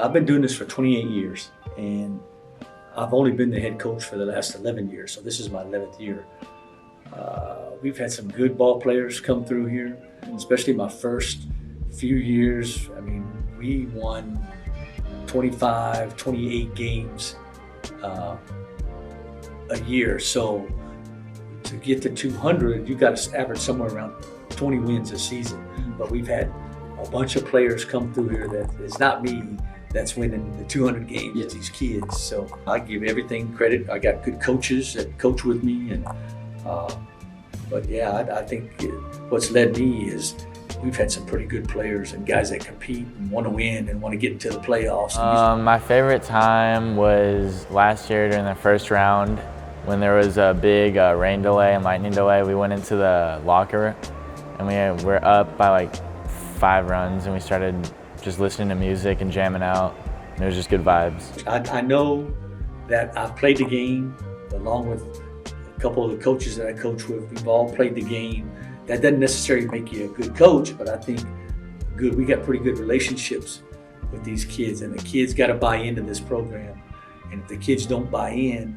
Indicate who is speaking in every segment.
Speaker 1: I've been doing this for 28 years, and I've only been the head coach for the last 11 years, so this is my 11th year. We've had some good ball players come through here, especially my first few years. I mean, we won 25, 28 games a year. So to get to 200, you got to average somewhere around 20 wins a season. But we've had a bunch of players come through here that it's not me that's winning the 200 games. It's these kids. So I give everything credit. I got good coaches that coach with me, and but yeah, I think what's led me is we've had some pretty good players and guys that compete and want to win and want to get into the playoffs.
Speaker 2: My favorite time was last year during the first round when there was a big rain delay and lightning delay. We went into the locker and we were up by like 5 runs, and we started just listening to music and jamming out. And it was just good vibes.
Speaker 1: I know that I've played the game along with a couple of the coaches that I coach with. We've all played the game. That doesn't necessarily make you a good coach, but I think we got pretty good relationships with these kids, and the kids got to buy into this program. And if the kids don't buy in,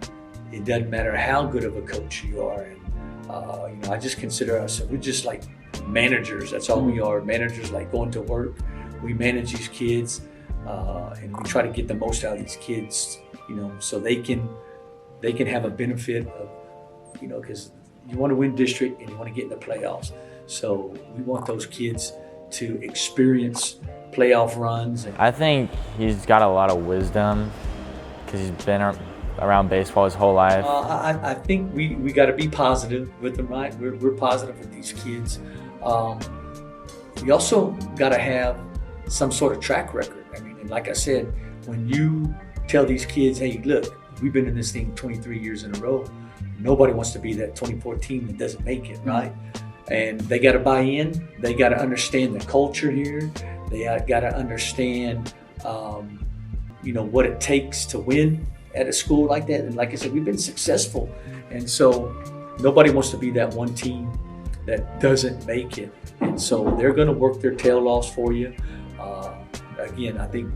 Speaker 1: it doesn't matter how good of a coach you are. And I just consider ourselves, we're just like managers. That's all we are. Managers, like going to work. We manage these kids, and we try to get the most out of these kids, so they can have a benefit of, because you want to win district and you want to get in the playoffs. So we want those kids to experience playoff runs.
Speaker 2: I think he's got a lot of wisdom because he's been around baseball his whole life.
Speaker 1: I think we got to be positive with them, right? We're positive with these kids. We also got to have some sort of track record. I mean, and like I said, when you tell these kids, hey, look, we've been in this thing 23 years in a row. Nobody wants to be that 24 team that doesn't make it, right? And they got to buy in. They got to understand the culture here. They got to understand, what it takes to win at a school like that. And like I said, we've been successful. And so nobody wants to be that one team that doesn't make it. And so they're going to work their tail off for you. Again, I think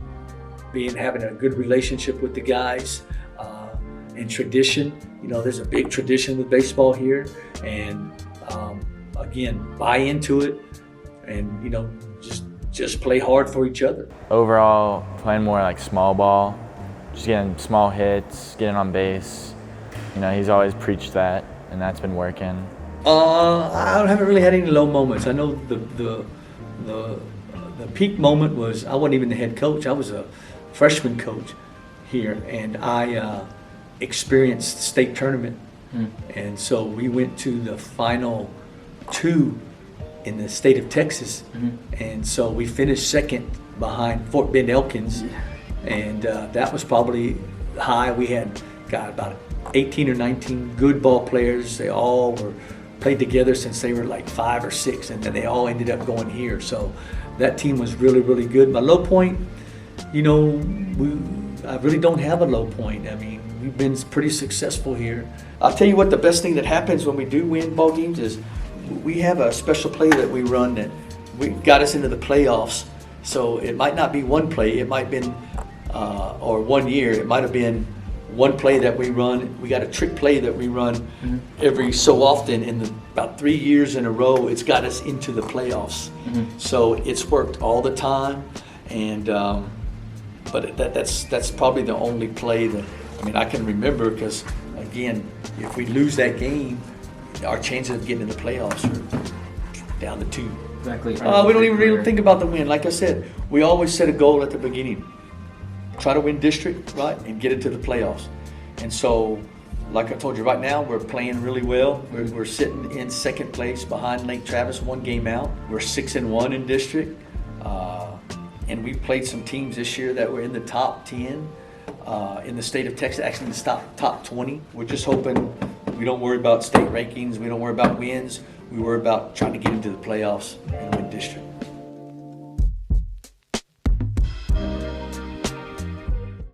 Speaker 1: having a good relationship with the guys, and tradition, there's a big tradition with baseball here, and again, buy into it, and just play hard for each other.
Speaker 2: Overall, playing more like small ball, just getting small hits, getting on base. He's always preached that, and that's been working.
Speaker 1: I haven't really had any low moments. I know the peak moment was I wasn't even the head coach. I was a freshman coach here, and I experienced the state tournament. And so we went to the final 2 in the state of Texas. And so we finished second behind Fort Bend Elkins. And that was probably high. We had about 18 or 19 good ball players. They all played together since they were like 5 or 6, and then they all ended up going here. So that team was really, really good. My low point, I really don't have a low point. I mean, we've been pretty successful here. I'll tell you what, the best thing that happens when we do win ball games is we have a special play that we run that got us into the playoffs. So it might not be one play, it might have been, or 1 year, it might have been one play that we run. We got a trick play that we run every so often. In about 3 years in a row, it's got us into the playoffs. So it's worked all the time, and but that's probably the only play that I can remember, because again, if we lose that game, our chances of getting in the playoffs are down to 2.
Speaker 3: Exactly.
Speaker 1: We don't even really think about the win. Like I said, we always set a goal at the beginning. Try to win district, right, and get into the playoffs. And so, like I told you, right now we're playing really well. We're sitting in second place behind Lake Travis, 1 game out. We're 6-1 in district, and we played some teams this year that were in the top 10 in the state of Texas, actually in the top 20. We're just hoping we don't worry about state rankings. We don't worry about wins. We worry about trying to get into the playoffs and win